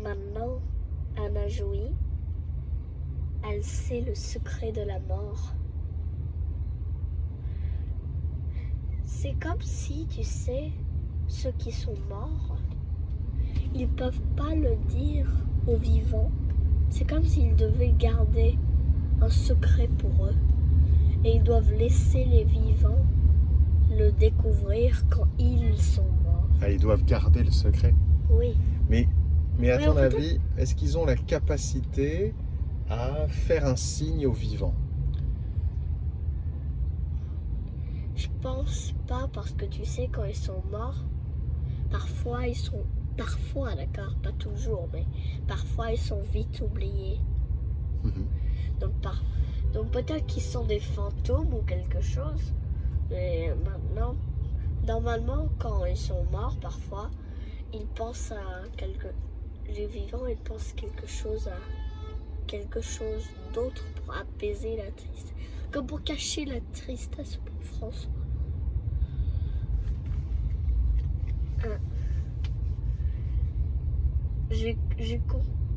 Maintenant, Anna jouit. Elle sait le secret de la mort. C'est comme si, tu sais, ceux qui sont morts, ils ne peuvent pas le dire aux vivants. C'est comme s'ils devaient garder un secret pour eux. Et ils doivent laisser les vivants le découvrir quand ils sont morts. Ah, ils doivent garder le secret. Oui. Mais à Mais ton en fait, avis, est-ce qu'ils ont la capacité à faire un signe aux vivants? Je pense pas parce que tu sais, quand ils sont morts, parfois, d'accord, pas toujours, mais parfois ils sont vite oubliés. Mhm. Donc peut-être qu'ils sont des fantômes ou quelque chose, mais maintenant, normalement, quand ils sont morts, parfois, ils pensent à les vivants, ils pensent quelque chose d'autre pour apaiser la tristesse, comme pour cacher la tristesse pour François.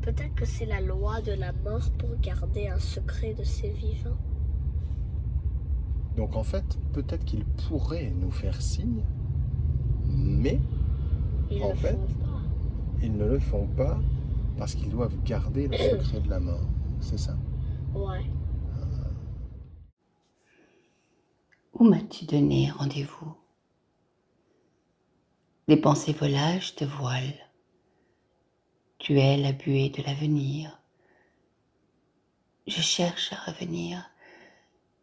Peut-être que c'est la loi de la mort pour garder un secret de ses vivants. Donc en fait, peut-être qu'ils pourraient nous faire signe, mais Ils en le fait, font pas. ils ne le font pas parce qu'ils doivent garder le secret de la mort. C'est ça. Ouais. Où m'as-tu donné rendez-vous? Des pensées volages te voilent. Tu es la buée de l'avenir. Je cherche à revenir.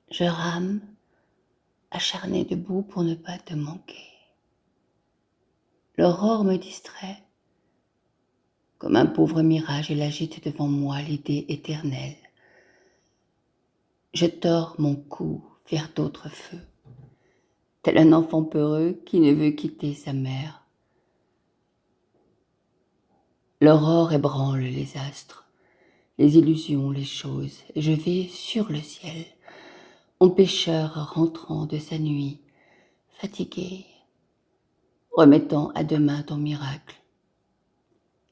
Je rame, acharné debout pour ne pas te manquer. L'aurore me distrait. Comme un pauvre mirage, il agite devant moi l'idée éternelle. Je tords mon cou vers d'autres feux, tel un enfant peureux qui ne veut quitter sa mère. L'aurore ébranle les astres, les illusions, les choses, et je vais sur le ciel, en pêcheur rentrant de sa nuit, fatigué, remettant à demain ton miracle.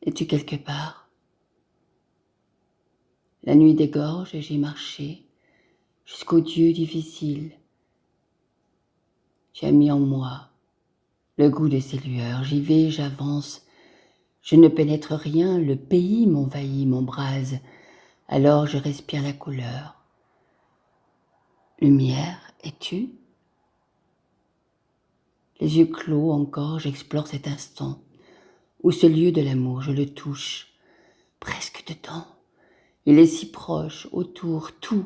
Es-tu quelque part? La nuit dégorge et j'ai marché jusqu'au Dieu difficile. Tu as mis en moi le goût de ces lueurs. J'y vais, j'avance. Je ne pénètre rien, le pays m'envahit, m'embrase. Alors je respire la couleur. Lumière, es-tu? Les yeux clos encore, j'explore cet instant où ce lieu de l'amour, je le touche, presque dedans. Il est si proche, autour, tout,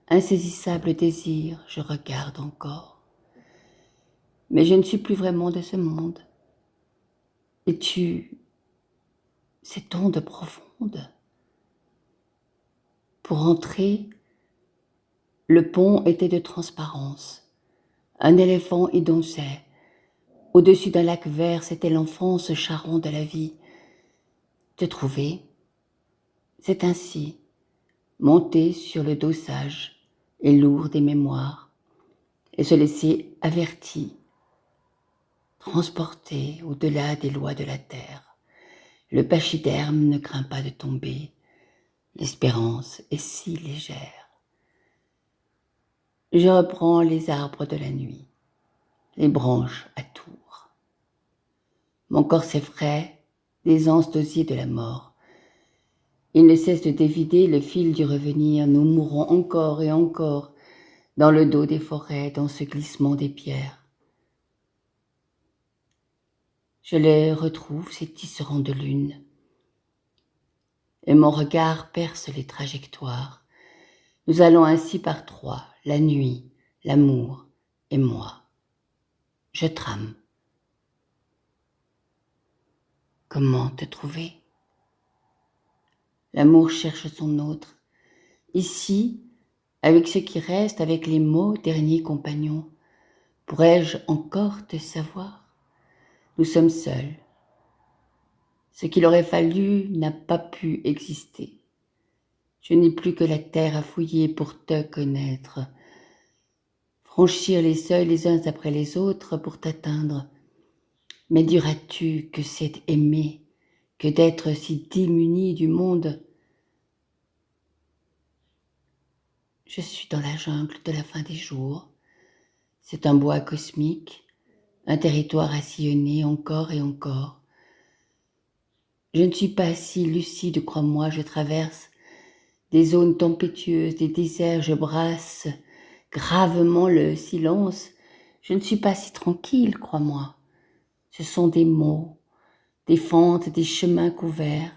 insaisissable désir, je regarde encore. Mais je ne suis plus vraiment de ce monde. Es-tu cette onde profonde? Pour entrer, le pont était de transparence. Un éléphant y dansait. Au-dessus d'un lac vert, c'était l'enfance charron de la vie. Te trouver, c'est ainsi, monter sur le dos sage et lourd des mémoires, et se laisser averti, transporté au-delà des lois de la terre. Le pachyderme ne craint pas de tomber, l'espérance est si légère. Je reprends les arbres de la nuit, les branches à tour. Mon corps s'effraie des anses d'osier de la mort. Il ne cesse de dévider le fil du revenir. Nous mourrons encore et encore dans le dos des forêts, dans ce glissement des pierres. Je les retrouve, ces tisserands de lune, et mon regard perce les trajectoires. Nous allons ainsi par trois, la nuit, l'amour et moi. Je trame. Comment te trouver? L'amour cherche son autre. Ici, avec ce qui reste, avec les mots, dernier compagnon, pourrais-je encore te savoir? Nous sommes seuls. Ce qu'il aurait fallu n'a pas pu exister. Je n'ai plus que la terre à fouiller pour te connaître. Franchir les seuils les uns après les autres pour t'atteindre. Mais diras-tu que c'est aimer, que d'être si démunie du monde. Je suis dans la jungle de la fin des jours. C'est un bois cosmique, un territoire à sillonner encore et encore. Je ne suis pas si lucide, crois-moi, je traverse des zones tempétueuses, des déserts, je brasse gravement le silence. Je ne suis pas si tranquille, crois-moi. Ce sont des mots, des fentes, des chemins couverts.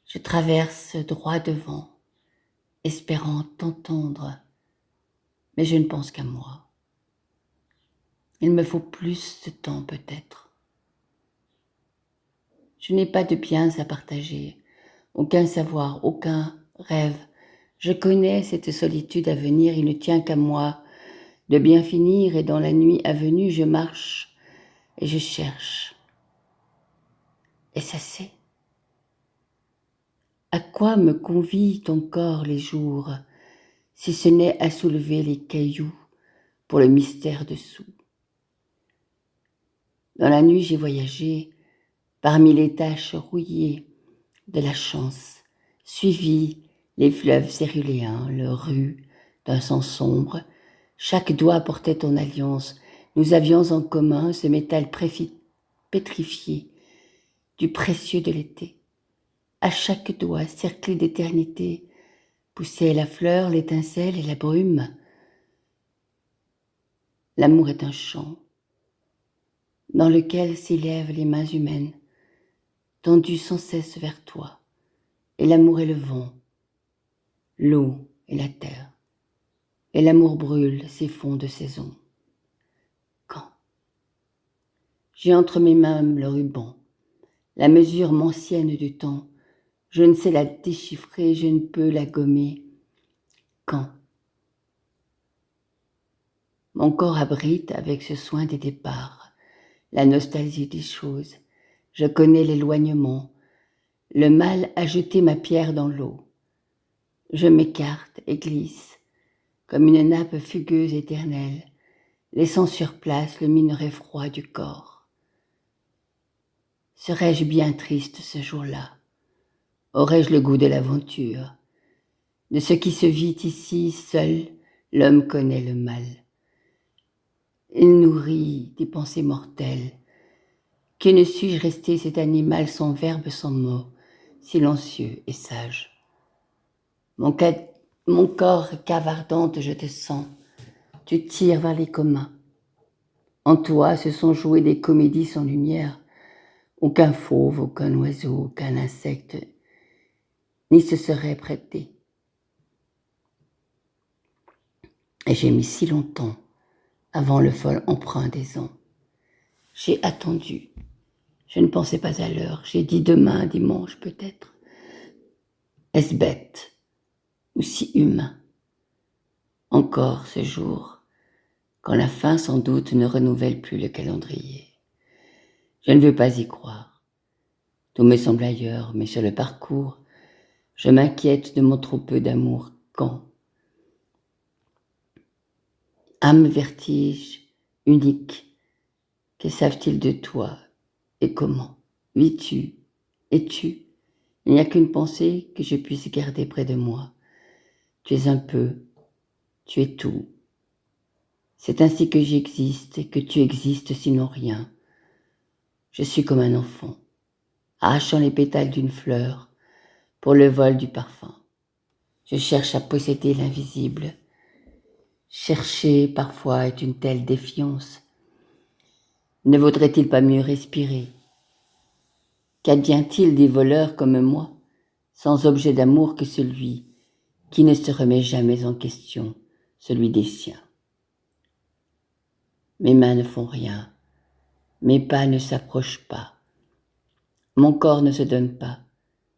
Je traverse droit devant, espérant t'entendre, mais je ne pense qu'à moi. Il me faut plus de temps peut-être. Je n'ai pas de biens à partager, aucun savoir, aucun rêve. Je connais cette solitude à venir, il ne tient qu'à moi de bien finir, et dans la nuit à venue, je marche et je cherche. Et ça c'est. À quoi me convient encore les jours, si ce n'est à soulever les cailloux pour le mystère dessous? Dans la nuit, j'ai voyagé parmi les taches rouillées de la chance, suivi les fleuves céruléens, leurs rues d'un sang sombre. Chaque doigt portait ton alliance. Nous avions en commun ce métal pétrifié du précieux de l'été. À chaque doigt, cerclé d'éternité, poussait la fleur, l'étincelle et la brume. L'amour est un chant dans lequel s'élèvent les mains humaines, tendues sans cesse vers toi. Et l'amour est le vent, l'eau et la terre. Et l'amour brûle ses fonds de saison. Quand j'ai entre mes mains le ruban, la mesure mancienne du temps. Je ne sais la déchiffrer, je ne peux la gommer. Quand mon corps abrite avec ce soin des départs, la nostalgie des choses. Je connais l'éloignement. Le mal a jeté ma pierre dans l'eau. Je m'écarte et glisse, comme une nappe fugueuse éternelle, laissant sur place le minerai froid du corps. Serais-je bien triste ce jour-là? Aurais-je le goût de l'aventure? De ce qui se vit ici, seul, l'homme connaît le mal. Il nourrit des pensées mortelles. Que ne suis-je rester cet animal sans verbe, sans mot, silencieux et sage? Mon corps cave ardente, je te sens. Tu tires vers les communs. En toi se sont jouées des comédies sans lumière. Aucun fauve, aucun oiseau, aucun insecte n'y se serait prêté. Et j'ai mis si longtemps avant le fol emprunt des ans. J'ai attendu. Je ne pensais pas à l'heure. J'ai dit demain, dimanche peut-être. Est-ce bête ou si humain? Encore ce jour, quand la fin sans doute ne renouvelle plus le calendrier. Je ne veux pas y croire. Tout me semble ailleurs, mais sur le parcours, je m'inquiète de mon trop peu d'amour. Quand? Âme vertige, unique, que savent-ils de toi et comment? Vis-tu? Es-tu? Il n'y a qu'une pensée que je puisse garder près de moi. Tu es un peu, tu es tout. C'est ainsi que j'existe et que tu existes sinon rien. Je suis comme un enfant, arrachant les pétales d'une fleur pour le vol du parfum. Je cherche à posséder l'invisible. Chercher parfois est une telle défiance. Ne vaudrait-il pas mieux respirer? Qu'advient-il des voleurs comme moi, sans objet d'amour que celui qui ne se remet jamais en question, celui des siens? Mes mains ne font rien, mes pas ne s'approchent pas, mon corps ne se donne pas,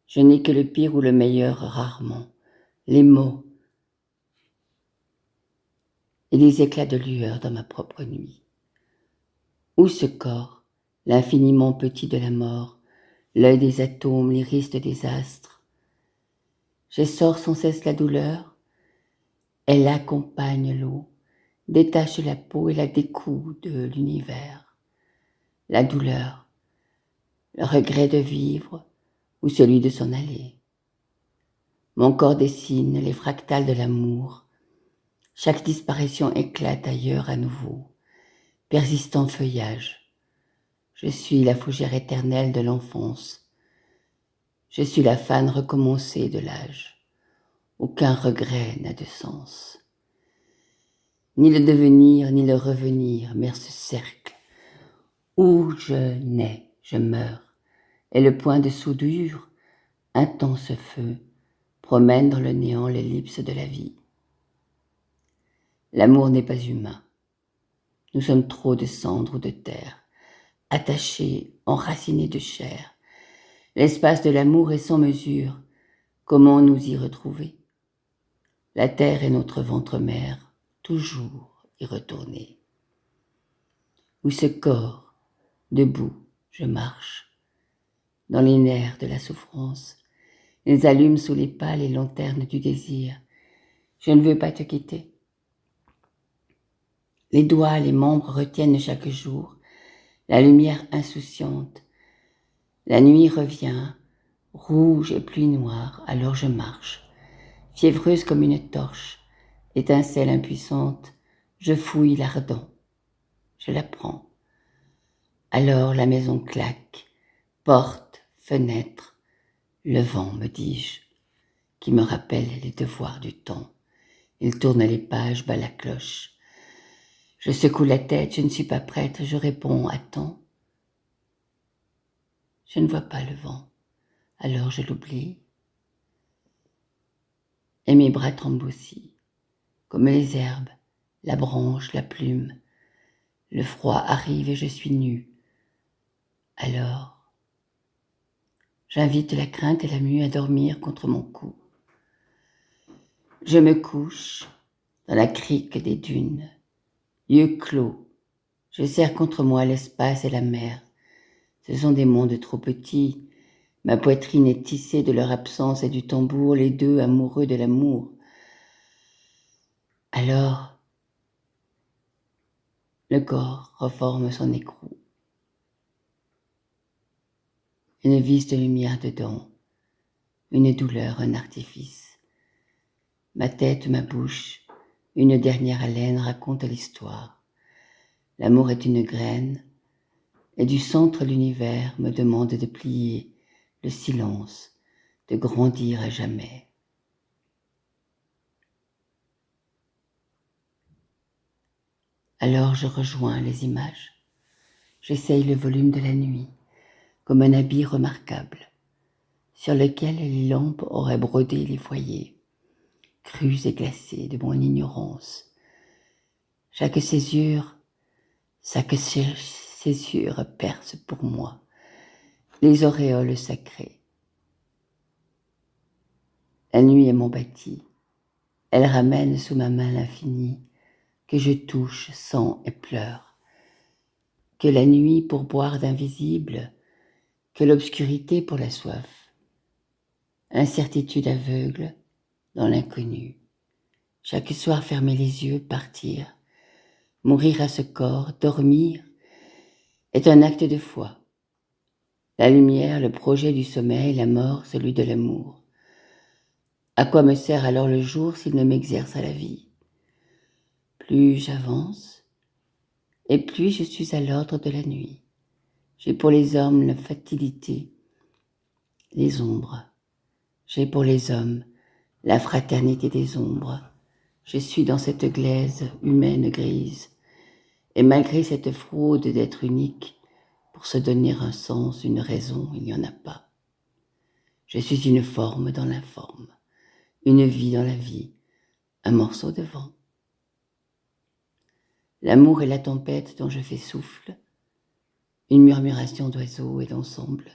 je n'ai que le pire ou le meilleur rarement, les mots et des éclats de lueur dans ma propre nuit. Où ce corps, l'infiniment petit de la mort, l'œil des atomes, l'iris des astres? J'essore sans cesse la douleur, elle accompagne l'eau, détache la peau et la découd de l'univers. La douleur, le regret de vivre, ou celui de s'en aller. Mon corps dessine les fractales de l'amour. Chaque disparition éclate ailleurs à nouveau. Persistant feuillage. Je suis la fougère éternelle de l'enfance. Je suis la fan recommencée de l'âge. Aucun regret n'a de sens. Ni le devenir, ni le revenir, mais ce cercle. Où je nais, je meurs, et le point de soudure, intense feu, promène dans le néant l'ellipse de la vie. L'amour n'est pas humain. Nous sommes trop de cendres ou de terre, attachés, enracinés de chair. L'espace de l'amour est sans mesure. Comment nous y retrouver? La terre est notre ventre-mère, toujours y retourner. Où ce corps, debout, je marche, dans les nerfs de la souffrance, ils allument sous les pâles et lanternes du désir. Je ne veux pas te quitter. Les doigts, les membres retiennent chaque jour la lumière insouciante. La nuit revient, rouge et pluie noire, alors je marche, fiévreuse comme une torche, étincelle impuissante, je fouille l'ardent, je la prends. Alors la maison claque, porte, fenêtre, le vent, me dis-je, qui me rappelle les devoirs du temps. Il tourne les pages, bat la cloche. Je secoue la tête, je ne suis pas prête, je réponds, attends. Je ne vois pas le vent, alors je l'oublie. Et mes bras tremblent aussi, comme les herbes, la branche, la plume. Le froid arrive et je suis nue. Alors, j'invite la crainte et la mue à dormir contre mon cou. Je me couche dans la crique des dunes, yeux clos. Je serre contre moi l'espace et la mer. Ce sont des mondes trop petits. Ma poitrine est tissée de leur absence et du tambour, les deux amoureux de l'amour. Alors, le corps reforme son écrou. Une vis de lumière dedans, une douleur, un artifice. Ma tête, ma bouche, une dernière haleine raconte l'histoire. L'amour est une graine, et du centre l'univers me demande de plier le silence, de grandir à jamais. Alors je rejoins les images. J'essaye le volume de la nuit, comme un habit remarquable, sur lequel les lampes auraient brodé les foyers, crus et glacés de mon ignorance. Chaque césure perce pour moi les auréoles sacrées. La nuit est mon bâti, elle ramène sous ma main l'infini, que je touche, sens et pleure. Que la nuit pour boire d'invisible, que l'obscurité pour la soif. Incertitude aveugle dans l'inconnu. Chaque soir fermer les yeux, partir. Mourir à ce corps, dormir, est un acte de foi. La lumière, le projet du sommeil, la mort, celui de l'amour. À quoi me sert alors le jour s'il ne m'exerce à la vie? Plus j'avance, et plus je suis à l'ordre de la nuit. J'ai pour les hommes la fatalité, les ombres. J'ai pour les hommes la fraternité des ombres. Je suis dans cette glaise humaine grise, et malgré cette fraude d'être unique, pour se donner un sens, une raison, il n'y en a pas. Je suis une forme dans l'informe, une vie dans la vie, un morceau de vent. L'amour est la tempête dont je fais souffle, une murmuration d'oiseaux et d'ensemble.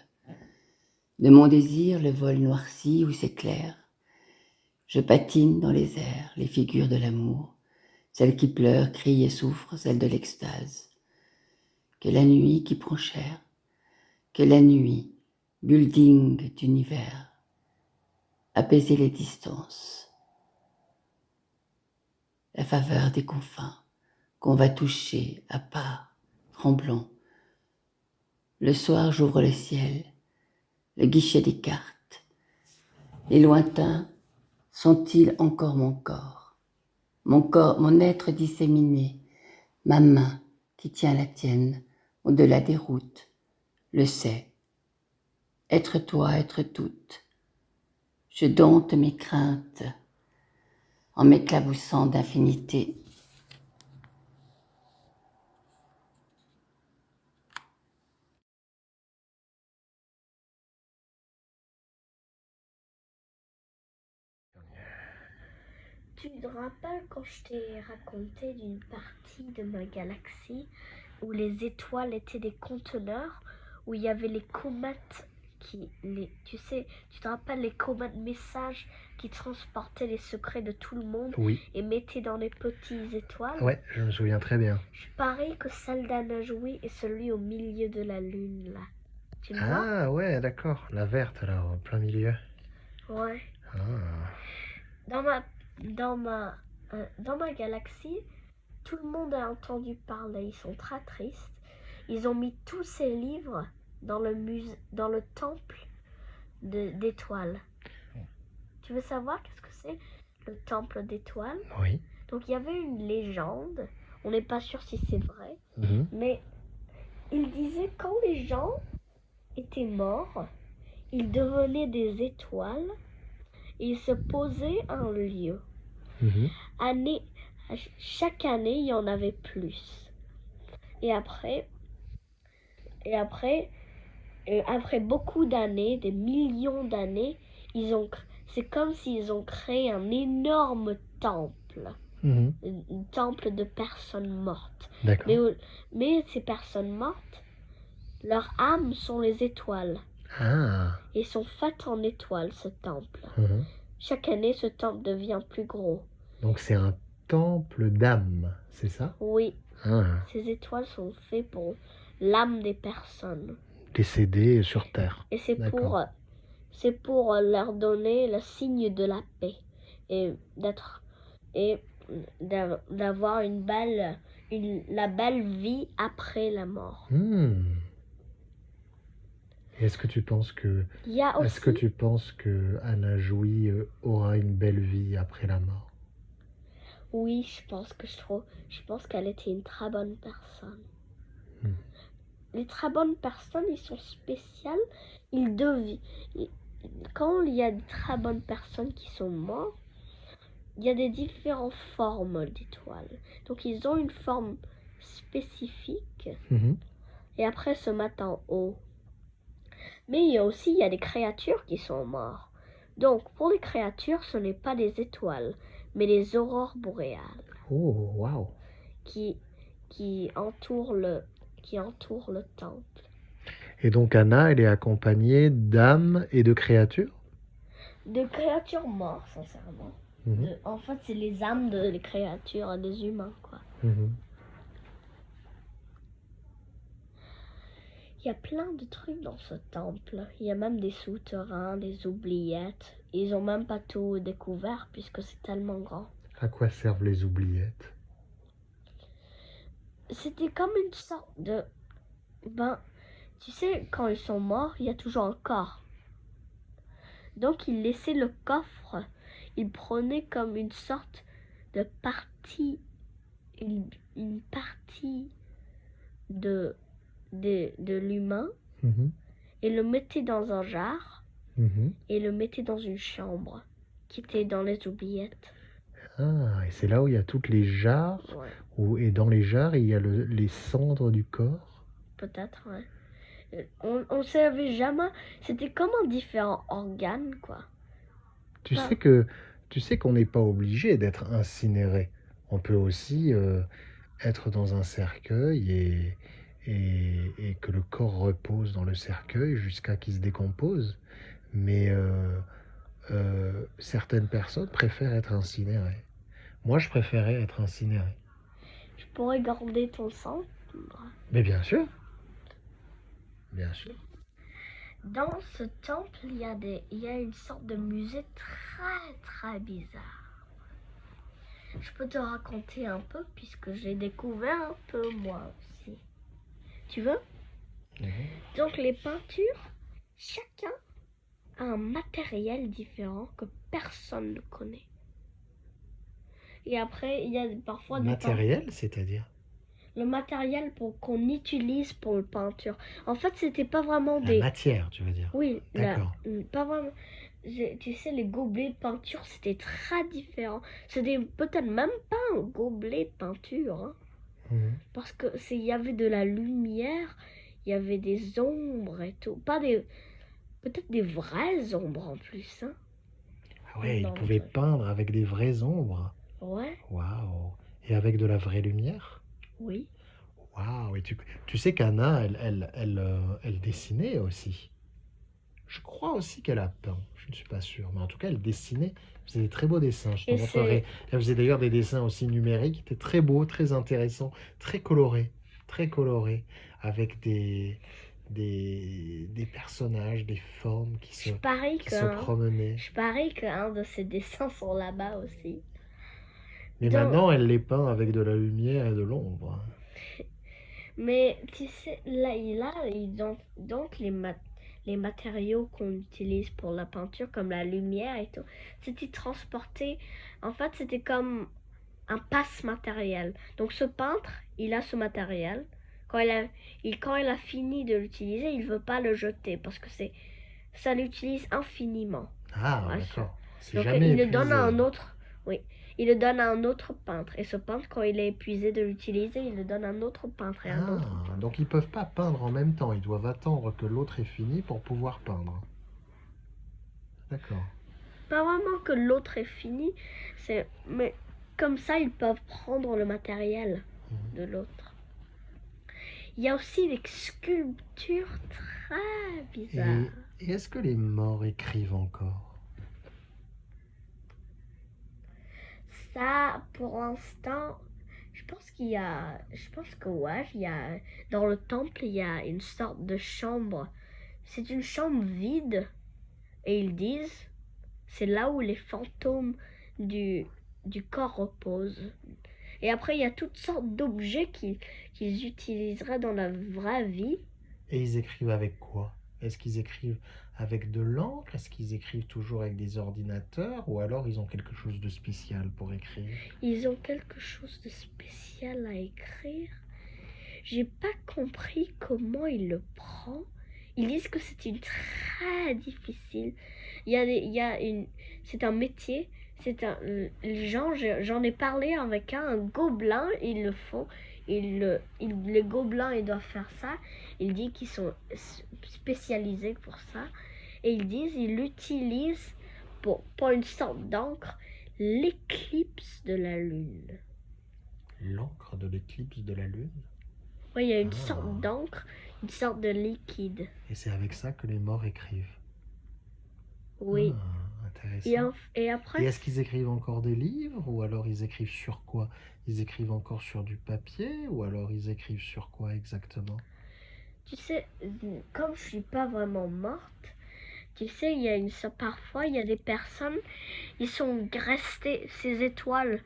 De mon désir, le vol noirci où s'éclaire. Je patine dans les airs, les figures de l'amour, celles qui pleurent, crient et souffrent, celles de l'extase. Que la nuit qui prend cher, que la nuit, building d'univers, apaiser les distances. La faveur des confins qu'on va toucher à part, tremblant. Le soir, j'ouvre le ciel, le guichet des cartes. Les lointains sont-ils encore mon corps, mon être disséminé, ma main qui tient la tienne au-delà des routes, le sait. Être toi, être toute. Je dompte mes craintes en m'éclaboussant d'infinité. Tu te rappelles quand je t'ai raconté d'une partie de ma galaxie où les étoiles étaient des conteneurs, où il y avait les comètes tu te rappelles les comètes messages qui transportaient les secrets de tout le monde Oui, et mettaient dans les petites étoiles? ouais, je me souviens très bien. Je parie que celle d'Anajoui est celui au milieu de la lune là. Tu le vois? Ah ouais, d'accord, la verte là, en plein milieu. Ouais. Ah. Dans ma, dans ma galaxie, tout le monde a entendu parler. Ils sont très tristes. Ils ont mis tous ces livres dans le temple d'étoiles. Tu veux savoir qu'est-ce que c'est le temple d'étoiles? Oui. Donc il y avait une légende. On n'est pas sûr si c'est vrai, Mhm. mais il disait quand les gens étaient morts, ils devenaient des étoiles et ils se posaient à un lieu. Mhm. Chaque année, il y en avait plus. Et après beaucoup d'années, des millions d'années, c'est comme s'ils ont créé un énorme temple. Mhm. Un temple de personnes mortes. D'accord. Mais ces personnes mortes, leurs âmes sont les étoiles. Ah. Et sont faites en étoiles, ce temple. Mhm. Chaque année, ce temple devient plus gros. Donc c'est un temple d'âme, c'est ça? Oui, Ah. ces étoiles sont faites pour l'âme des personnes. Décédé sur Terre. Et D'accord. c'est pour leur donner le signe de la paix et d'avoir la belle vie après la mort. Hmm. Est-ce que tu penses que Il y a aussi, Est-ce que tu penses que Anajoui aura une belle vie après la mort? oui, je pense qu'elle était une très bonne personne. Hmm. Les très bonnes personnes, ils sont spéciales. Quand il y a de très bonnes personnes qui sont mortes, il y a des différentes formes d'étoiles. Donc ils ont une forme spécifique Mhm. et après se mettent en haut. Mais il y a des créatures qui sont mortes. Donc pour les créatures, ce n'est pas des étoiles, mais des aurores boréales Oh, waouh. qui entourent le temple. Et donc Anna, elle est accompagnée d'âmes et de créatures? De créatures mortes, sincèrement. Mhm. En fait, c'est les âmes des créatures, des humains, quoi. Mhm. Il y a plein de trucs dans ce temple. Il y a même des souterrains, des oubliettes. Ils ont même pas tout découvert puisque c'est tellement grand. À quoi servent les oubliettes? C'était comme une sorte de... tu sais, quand ils sont morts, il y a toujours un corps. Donc ils laissaient le coffre. Ils prenaient comme une sorte de partie, une partie de l'humain Mhm. et le mettaient dans un jar Mhm. et le mettaient dans une chambre qui était dans les oubliettes. Ah, et c'est là où il y a toutes les jarres, Ouais, et dans les jarres, il y a les cendres du corps. peut-être, ouais. On savait jamais. C'était comme un différent organe, quoi. Tu Pas- sais qu'on n'est pas obligé d'être incinéré. On peut aussi être dans un cercueil et que le corps repose dans le cercueil jusqu'à qu'il se décompose. Mais certaines personnes préfèrent être incinérées. Moi, je préférais être incinéré. Je pourrais garder ton sang. Mais bien sûr. Bien sûr. Dans ce temple, il y a une sorte de musée très très bizarre. Je peux te raconter un peu puisque j'ai découvert un peu moi aussi. Tu veux? Mhm. Donc les peintures, chacun a un matériel différent que personne ne connaît. Et après, il y a parfois Matériel, c'est-à-dire? le matériel qu'on utilise pour la peinture. En fait, c'était pas vraiment La des... matière, tu veux dire? Oui, D'accord. pas vraiment... Tu sais, les gobelets de peinture, c'était très différent. C'était peut-être même pas un gobelet de peinture, hein, Mhm. parce que il y avait de la lumière, il y avait des ombres et tout. Pas des... Peut-être des vraies ombres en plus, hein. Ah ouais, il Dans le pouvait truc. peindre avec des vraies ombres. Ouais, Waouh. Et avec de la vraie lumière? oui. Waouh. Et tu sais qu'Anna, elle dessinait aussi. Je crois aussi qu'elle a peint. Je ne suis pas sûr. Mais en tout cas, elle dessinait. Elle faisait des très beaux dessins. Je te Et montrerai. Elle faisait d'ailleurs des dessins aussi numériques. Qui étaient très beaux, très intéressants, très colorés. Très colorés. Avec des personnages, des formes Je parie qui se promenaient. je parie qu'un de ces dessins sont là-bas aussi. Mais Donc- maintenant, elle les peint avec de la lumière et de l'ombre. Mais tu sais, donc les matériaux qu'on utilise pour la peinture, comme la lumière et tout, c'était transporté. En fait, c'était comme un passe matériel. Donc ce peintre, il a ce matériel. Quand il a fini de l'utiliser, il veut pas le jeter parce que ça l'utilise infiniment. Ah, Ouais, d'accord. C'est Donc jamais il le donne à épuisé. un autre. Oui. Il le donne à un autre peintre. Et ce peintre, quand il est épuisé de l'utiliser, il le donne à un autre peintre et à un autre. Ah, donc ils peuvent pas peindre en même temps. Ils doivent attendre que l'autre ait fini pour pouvoir peindre. D'accord. Pas vraiment que l'autre est fini, mais comme ça, ils peuvent prendre le matériel de l'autre. Il y a aussi des sculptures très bizarres. Et est-ce que les morts écrivent encore? Ça, pour l'instant, je pense que ouais, dans le temple, il y a une sorte de chambre. C'est une chambre vide, et ils disent, c'est là où les fantômes du corps reposent. Et après, il y a toutes sortes d'objets qu'ils utiliseraient dans la vraie vie. Et ils écrivent avec quoi? Est-ce qu'ils écrivent avec de l'encre? Est-ce qu'ils écrivent toujours avec des ordinateurs? Ou alors ils ont quelque chose de spécial pour écrire? Ils ont quelque chose de spécial à écrire. J'ai pas compris comment ils le prennent. Ils disent que c'est une très difficile. C'est un métier. J'en ai parlé avec un gobelin. Ils le font. Les gobelins, ils doivent faire ça. Ils disent qu'ils sont spécialisés pour ça. Et ils l'utilisent pour une sorte d'encre, l'éclipse de la lune. L'encre de l'éclipse de la lune? Oui, il y a une sorte d'encre, une sorte de liquide. Et c'est avec ça que les morts écrivent. Oui. Ah, intéressant. Et après, Et est-ce qu'ils écrivent encore des livres? Ou alors ils écrivent sur quoi? Ils écrivent encore sur du papier? Ou alors ils écrivent sur quoi exactement? tu sais, comme je suis pas vraiment morte, tu sais, parfois il y a des personnes, ils sont restés, ces étoiles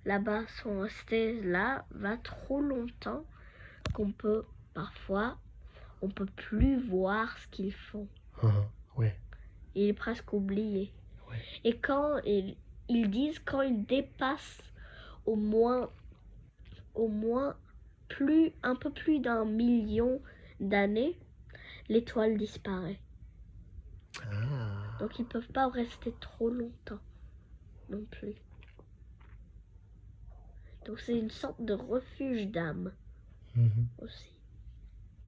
là-bas sont restées là, trop longtemps parfois, on peut plus voir ce qu'ils font. Ouais. Il est presque oublié. Ouais. Et quand ils disent quand ils dépassent au moins un peu plus d'1 million d'années, l'étoile disparaît. Ah. Donc ils peuvent pas rester trop longtemps non plus. Donc c'est une sorte de refuge d'âme Mhm. aussi.